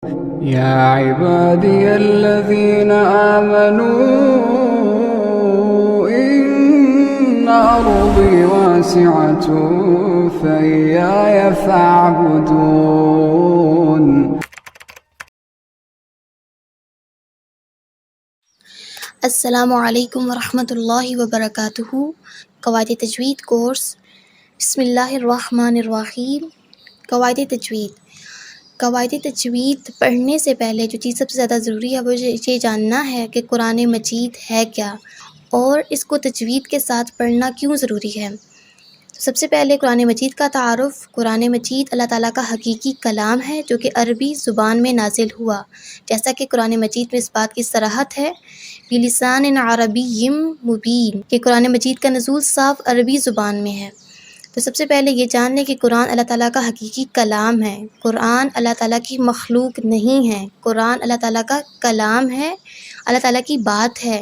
يا عبادي الذين آمنوا إن أرضي واسعة فإياي فاعبدون. السلام علیکم ورحمۃ اللہ وبرکاتہ۔ قواعد تجوید کورس۔ بسم اللہ الرحمن الرحیم۔ قواعد تجوید۔ قواعد تجوید پڑھنے سے پہلے جو چیز سب سے زیادہ ضروری ہے وہ یہ جاننا ہے کہ قرآن مجید ہے کیا اور اس کو تجوید کے ساتھ پڑھنا کیوں ضروری ہے۔ سب سے پہلے قرآن مجید کا تعارف۔ قرآن مجید اللہ تعالیٰ کا حقیقی کلام ہے جو کہ عربی زبان میں نازل ہوا، جیسا کہ قرآن مجید میں اس بات کی صراحت ہے بِلِسَانٍ عَرَبِيٍّ مُبِينٍ کہ قرآن مجید کا نزول صاف عربی زبان میں ہے۔ تو سب سے پہلے یہ جان لیں کہ قرآن اللہ تعالیٰ کا حقیقی کلام ہے۔ قرآن اللہ تعالیٰ کی مخلوق نہیں ہے، قرآن اللہ تعالیٰ کا کلام ہے، اللہ تعالیٰ کی بات ہے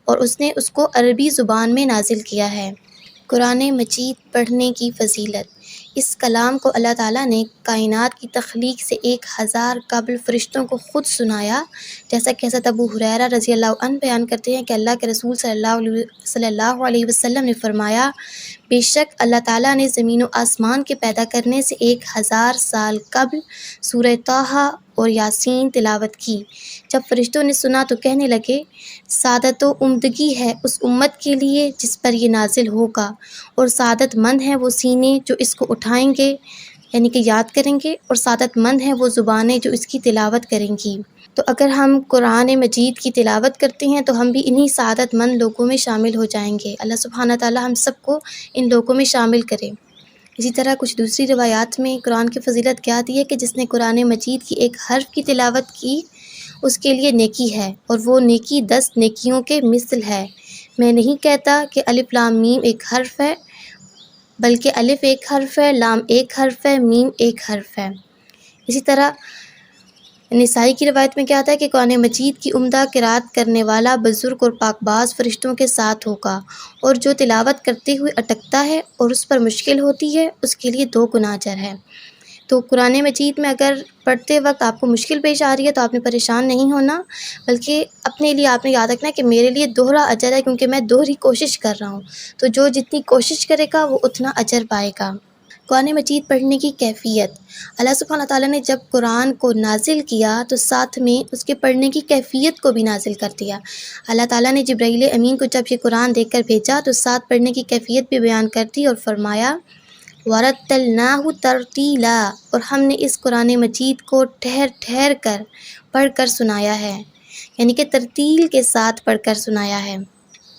اور اس نے اس کو عربی زبان میں نازل کیا ہے۔ قرآن مجید پڑھنے کی فضیلت۔ اس کلام کو اللہ تعالیٰ نے کائنات کی تخلیق سے 1000 قبل فرشتوں کو خود سنایا، جیسا کہ حضرت ابو ہریرہ رضی اللہ عنہ بیان کرتے ہیں کہ اللہ کے رسول صلی اللہ علیہ وسلم نے فرمایا، بے شک اللہ تعالیٰ نے زمین و آسمان کے پیدا کرنے سے 1000 سال قبل سورہ طٰہٰ اور یاسین تلاوت کی۔ جب فرشتوں نے سنا تو کہنے لگے، سعادت و عمدگی ہے اس امت کے لیے جس پر یہ نازل ہوگا، اور سعادت مند ہیں وہ سینے جو اس کو اٹھائیں گے یعنی کہ یاد کریں گے، اور سعادت مند ہیں وہ زبانیں جو اس کی تلاوت کریں گی۔ تو اگر ہم قرآن مجید کی تلاوت کرتے ہیں تو ہم بھی انہی سعادت مند لوگوں میں شامل ہو جائیں گے۔ اللہ سبحانہ تعالیٰ ہم سب کو ان لوگوں میں شامل کرے۔ اسی طرح کچھ دوسری روایات میں قرآن کی فضیلت کیا آتی ہے کہ جس نے قرآن مجید کی ایک حرف کی تلاوت کی اس کے لیے نیکی ہے، اور وہ نیکی 10 نیکیوں کے مثل ہے۔ میں نہیں کہتا کہ الف لام میم ایک حرف ہے، بلکہ الف ایک حرف ہے، لام ایک حرف ہے، میم ایک حرف ہے۔ اسی طرح نسائی کی روایت میں کیا آتا ہے کہ قرآن مجید کی عمدہ قرأت کرنے والا بزرگ اور پاک باز فرشتوں کے ساتھ ہوگا، اور جو تلاوت کرتے ہوئے اٹکتا ہے اور اس پر مشکل ہوتی ہے اس کے لیے 2 گنا اجر ہے۔ تو قرآن مجید میں اگر پڑھتے وقت آپ کو مشکل پیش آ رہی ہے تو آپ نے پریشان نہیں ہونا، بلکہ اپنے لیے آپ نے یاد رکھنا ہے کہ میرے لیے دوہرا اجر ہے کیونکہ میں دوہری کوشش کر رہا ہوں۔ تو جو جتنی کوشش کرے گا وہ اتنا اجر پائے گا۔ قرآن مجید پڑھنے کی کیفیت۔ اللہ سبحانہ تعالیٰ نے جب قرآن کو نازل کیا تو ساتھ میں اس کے پڑھنے کی کیفیت کو بھی نازل کر دیا۔ اللہ تعالیٰ نے جبرائیل امین کو جب یہ قرآن دے کر بھیجا تو ساتھ پڑھنے کی کیفیت بھی بیان کر دی اور فرمایا، وَرَتَّلْنَاهُ تَرْتِيلًا، اور ہم نے اس قرآن مجید کو ٹھہر ٹھہر کر پڑھ کر سنایا ہے، یعنی کہ ترتیل کے ساتھ پڑھ کر سنایا ہے۔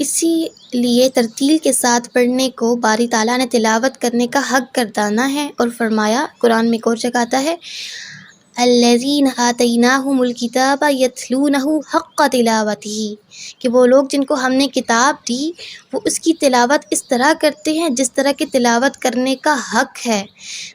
اسی لیے ترتیل کے ساتھ پڑھنے کو باری تعالیٰ نے تلاوت کرنے کا حق گردانا ہے اور فرمایا، قرآن میں ایک اور جگہ آتا ہے، الَّذِينَ آتَيْنَاهُمُ الْكِتَابَ يَتْلُونَهُ حَقَّ تِلَاوَتِهِ کہ وہ لوگ جن کو ہم نے کتاب دی وہ اس کی تلاوت اس طرح کرتے ہیں جس طرح کی تلاوت کرنے کا حق ہے۔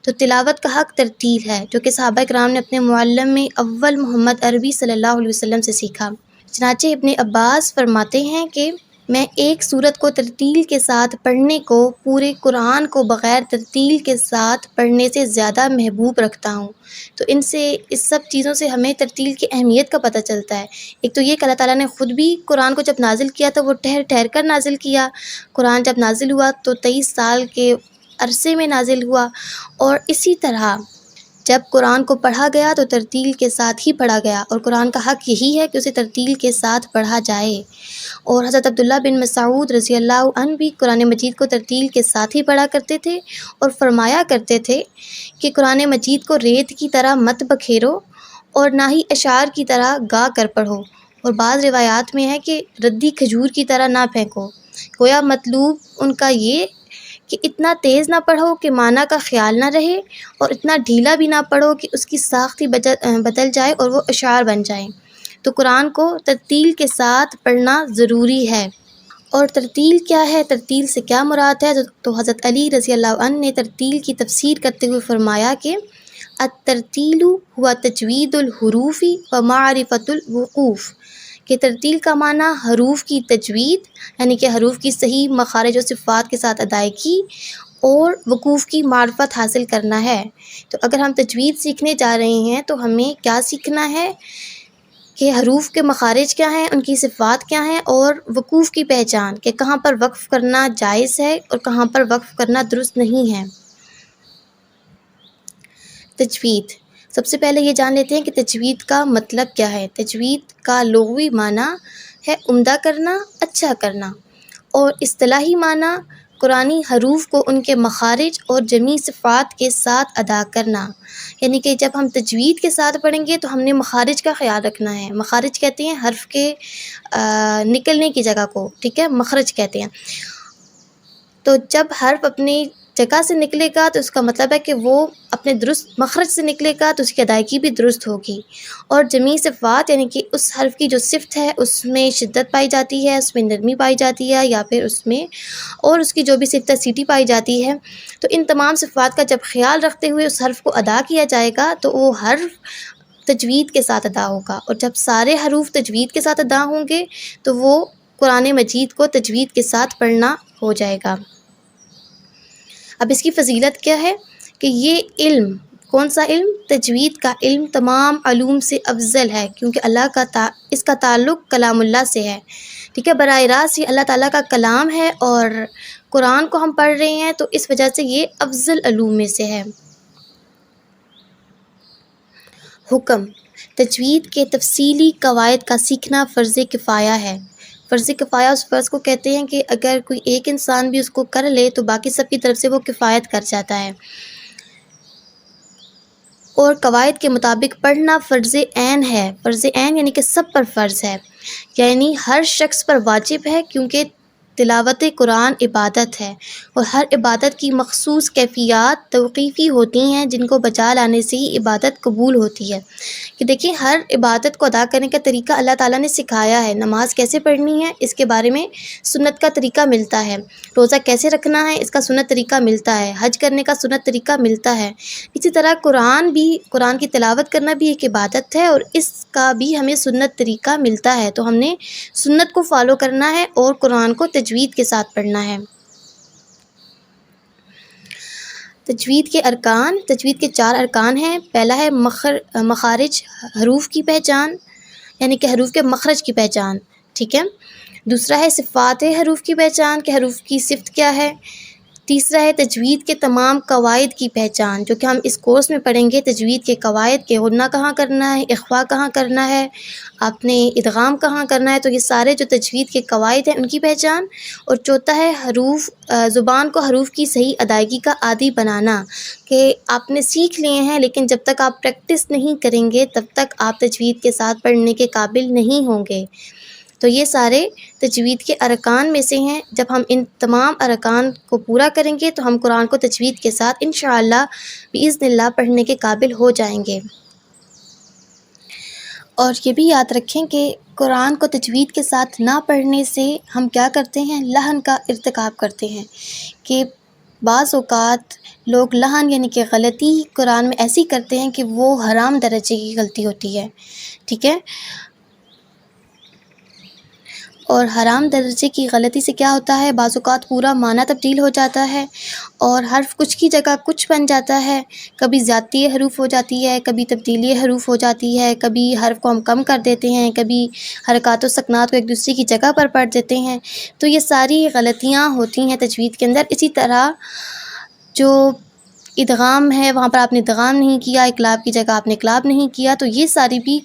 تو تلاوت کا حق ترتیل ہے، جو کہ صحابہ کرام نے اپنے معلم میں اول محمد عربی صلی اللہ علیہ وسلم سے سیکھا۔ چنانچہ ابن عباس فرماتے ہیں کہ میں ایک سورت کو ترتیل کے ساتھ پڑھنے کو پورے قرآن کو بغیر ترتیل کے ساتھ پڑھنے سے زیادہ محبوب رکھتا ہوں۔ تو اس سب چیزوں سے ہمیں ترتیل کی اہمیت کا پتہ چلتا ہے۔ ایک تو یہ کہ اللہ تعالیٰ نے خود بھی قرآن کو جب نازل کیا تو وہ ٹھہر ٹھہر کر نازل کیا۔ قرآن جب نازل ہوا تو 23 سال کے عرصے میں نازل ہوا، اور اسی طرح جب قرآن کو پڑھا گیا تو ترتیل کے ساتھ ہی پڑھا گیا، اور قرآن کا حق یہی ہے کہ اسے ترتیل کے ساتھ پڑھا جائے۔ اور حضرت عبداللہ بن مسعود رضی اللہ عنہ بھی قرآن مجید کو ترتیل کے ساتھ ہی پڑھا کرتے تھے اور فرمایا کرتے تھے کہ قرآن مجید کو ریت کی طرح مت بکھیرو اور نہ ہی اشعار کی طرح گا کر پڑھو، اور بعض روایات میں ہے کہ ردی کھجور کی طرح نہ پھینکو۔ گویا مطلوب ان کا یہ کہ اتنا تیز نہ پڑھو کہ معنی کا خیال نہ رہے، اور اتنا ڈھیلا بھی نہ پڑھو کہ اس کی ساخت ہی بدل جائے اور وہ اشعار بن جائیں۔ تو قرآن کو ترتیل کے ساتھ پڑھنا ضروری ہے۔ اور ترتیل کیا ہے، ترتیل سے کیا مراد ہے؟ تو حضرت علی رضی اللہ عنہ نے ترتیل کی تفسیر کرتے ہوئے فرمایا کہ الترتیل ہوا تجوید الحروف و معرفت الوقوف کہ ترتیل کا معنی حروف کی تجوید یعنی کہ حروف کی صحیح مخارج و صفات کے ساتھ ادائیگی، اور وقوف کی معرفت حاصل کرنا ہے۔ تو اگر ہم تجوید سیکھنے جا رہے ہیں تو ہمیں کیا سیکھنا ہے کہ حروف کے مخارج کیا ہیں، ان کی صفات کیا ہیں، اور وقوف کی پہچان کہ کہاں پر وقف کرنا جائز ہے اور کہاں پر وقف کرنا درست نہیں ہے۔ تجوید، سب سے پہلے یہ جان لیتے ہیں کہ تجوید کا مطلب کیا ہے۔ تجوید کا لغوی معنی ہے عمدہ کرنا، اچھا کرنا، اور اصطلاحی معنی قرآنی حروف کو ان کے مخارج اور جمیع صفات کے ساتھ ادا کرنا۔ یعنی کہ جب ہم تجوید کے ساتھ پڑھیں گے تو ہم نے مخارج کا خیال رکھنا ہے۔ مخارج کہتے ہیں حرف کے نکلنے کی جگہ کو، ٹھیک ہے، مخرج کہتے ہیں۔ تو جب حرف اپنی جگہ سے نکلے گا تو اس کا مطلب ہے کہ وہ اپنے درست مخرج سے نکلے گا تو اس کی ادائیگی بھی درست ہوگی۔ اور جمیع صفات یعنی کہ اس حرف کی جو صفت ہے اس میں شدت پائی جاتی ہے، اس میں نرمی پائی جاتی ہے، یا پھر اس میں اور اس کی جو بھی صفت سیٹی پائی جاتی ہے، تو ان تمام صفات کا جب خیال رکھتے ہوئے اس حرف کو ادا کیا جائے گا تو وہ حرف تجوید کے ساتھ ادا ہوگا۔ اور جب سارے حروف تجوید کے ساتھ ادا ہوں گے تو وہ قرآن مجید کو تجوید کے ساتھ پڑھنا ہو جائے گا۔ اب اس کی فضیلت کیا ہے کہ یہ علم، کون سا علم؟ تجوید کا علم تمام علوم سے افضل ہے، کیونکہ اس کا تعلق کلام اللہ سے ہے، ٹھیک ہے، براہ راست یہ اللہ تعالیٰ کا کلام ہے اور قرآن کو ہم پڑھ رہے ہیں تو اس وجہ سے یہ افضل علوم میں سے ہے۔ حکم، تجوید کے تفصیلی قواعد کا سیکھنا فرض کفایہ ہے۔ فرض کفایہ اس فرض کو کہتے ہیں کہ اگر کوئی ایک انسان بھی اس کو کر لے تو باقی سب کی طرف سے وہ کفایت کر جاتا ہے۔ اور قواعد کے مطابق پڑھنا فرض عین ہے۔ فرض عین یعنی کہ سب پر فرض ہے، یعنی ہر شخص پر واجب ہے، کیونکہ تلاوت قرآن عبادت ہے اور ہر عبادت کی مخصوص کیفیات توقیفی ہوتی ہیں جن کو بجا لانے سے ہی عبادت قبول ہوتی ہے۔ کہ دیکھیں ہر عبادت کو ادا کرنے کا طریقہ اللہ تعالیٰ نے سکھایا ہے۔ نماز کیسے پڑھنی ہے اس کے بارے میں سنت کا طریقہ ملتا ہے، روزہ کیسے رکھنا ہے اس کا سنت طریقہ ملتا ہے، حج کرنے کا سنت طریقہ ملتا ہے۔ اسی طرح قرآن کی تلاوت کرنا بھی ایک عبادت ہے اور اس کا بھی ہمیں سنت طریقہ ملتا ہے، تو ہم نے سنت کو فالو کرنا ہے اور قرآن کو تجوید کے ساتھ پڑھنا ہے۔ تجوید کے ارکان، تجوید کے 4 ارکان ہیں۔ پہلا ہے مخارج، حروف کی پہچان، یعنی کہ حروف کے مخرج کی پہچان، ٹھیک ہے۔ دوسرا ہے صفات حروف کی پہچان کہ حروف کی صفت کیا ہے۔ تیسرا ہے تجوید کے تمام قواعد کی پہچان، جو کہ ہم اس کورس میں پڑھیں گے۔ تجوید کے قواعد کہ غنہ کہاں کرنا ہے، اخفا کہاں کرنا ہے، آپ نے ادغام کہاں کرنا ہے، تو یہ سارے جو تجوید کے قواعد ہیں ان کی پہچان۔ اور چوتھا ہے زبان کو حروف کی صحیح ادائیگی کا عادی بنانا، کہ آپ نے سیکھ لیے ہیں لیکن جب تک آپ پریکٹس نہیں کریں گے تب تک آپ تجوید کے ساتھ پڑھنے کے قابل نہیں ہوں گے۔ تو یہ سارے تجوید کے ارکان میں سے ہیں۔ جب ہم ان تمام ارکان کو پورا کریں گے تو ہم قرآن کو تجوید کے ساتھ انشاءاللہ بإذن اللہ پڑھنے کے قابل ہو جائیں گے۔ اور یہ بھی یاد رکھیں کہ قرآن کو تجوید کے ساتھ نہ پڑھنے سے ہم کیا کرتے ہیں، لہن کا ارتکاب کرتے ہیں۔ کہ بعض اوقات لوگ لہن یعنی کہ غلطی قرآن میں ایسی کرتے ہیں کہ وہ حرام درجے کی غلطی ہوتی ہے، ٹھیک ہے۔ اور حرام درجے کی غلطی سے کیا ہوتا ہے، بعض اوقات پورا معنی تبدیل ہو جاتا ہے اور حرف کچھ کی جگہ کچھ بن جاتا ہے، کبھی زیادتی حروف ہو جاتی ہے، کبھی تبدیلی حروف ہو جاتی ہے، کبھی حرف کو ہم کم کر دیتے ہیں، کبھی حرکات و سکنات کو ایک دوسرے کی جگہ پر پڑھ دیتے ہیں، تو یہ ساری غلطیاں ہوتی ہیں تجوید کے اندر۔ اسی طرح جو ادغام ہے وہاں پر آپ نے ادغام نہیں کیا، اقلاب کی جگہ آپ نے اقلاب نہیں کیا، تو یہ ساری بھی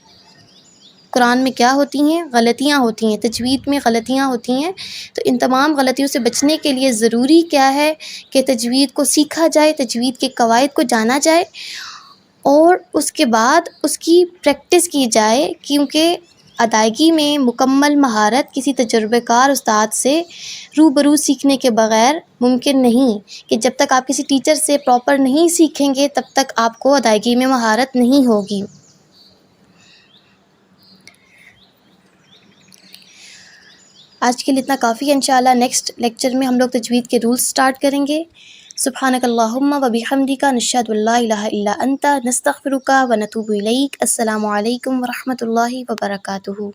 قرآن میں کیا ہوتی ہیں، غلطیاں ہوتی ہیں، تجوید میں غلطیاں ہوتی ہیں۔ تو ان تمام غلطیوں سے بچنے کے لیے ضروری کیا ہے کہ تجوید کو سیکھا جائے، تجوید کے قواعد کو جانا جائے اور اس کے بعد اس کی پریکٹس کی جائے، کیونکہ ادائیگی میں مکمل مہارت کسی تجربہ کار استاد سے روبرو سیکھنے کے بغیر ممکن نہیں، کہ جب تک آپ کسی ٹیچر سے پراپر نہیں سیکھیں گے تب تک آپ کو ادائیگی میں مہارت نہیں ہوگی۔ آج کے لیے اتنا کافی ہے، انشاءاللہ نیکسٹ لیکچر میں ہم لوگ تجوید کے رولز سٹارٹ کریں گے۔ سبحانک اللہم و بحمدک نشہد ان لا الہ الا انت نستغفرک و نتوب الیک۔ السلام علیکم ورحمۃ اللہ وبرکاتہ۔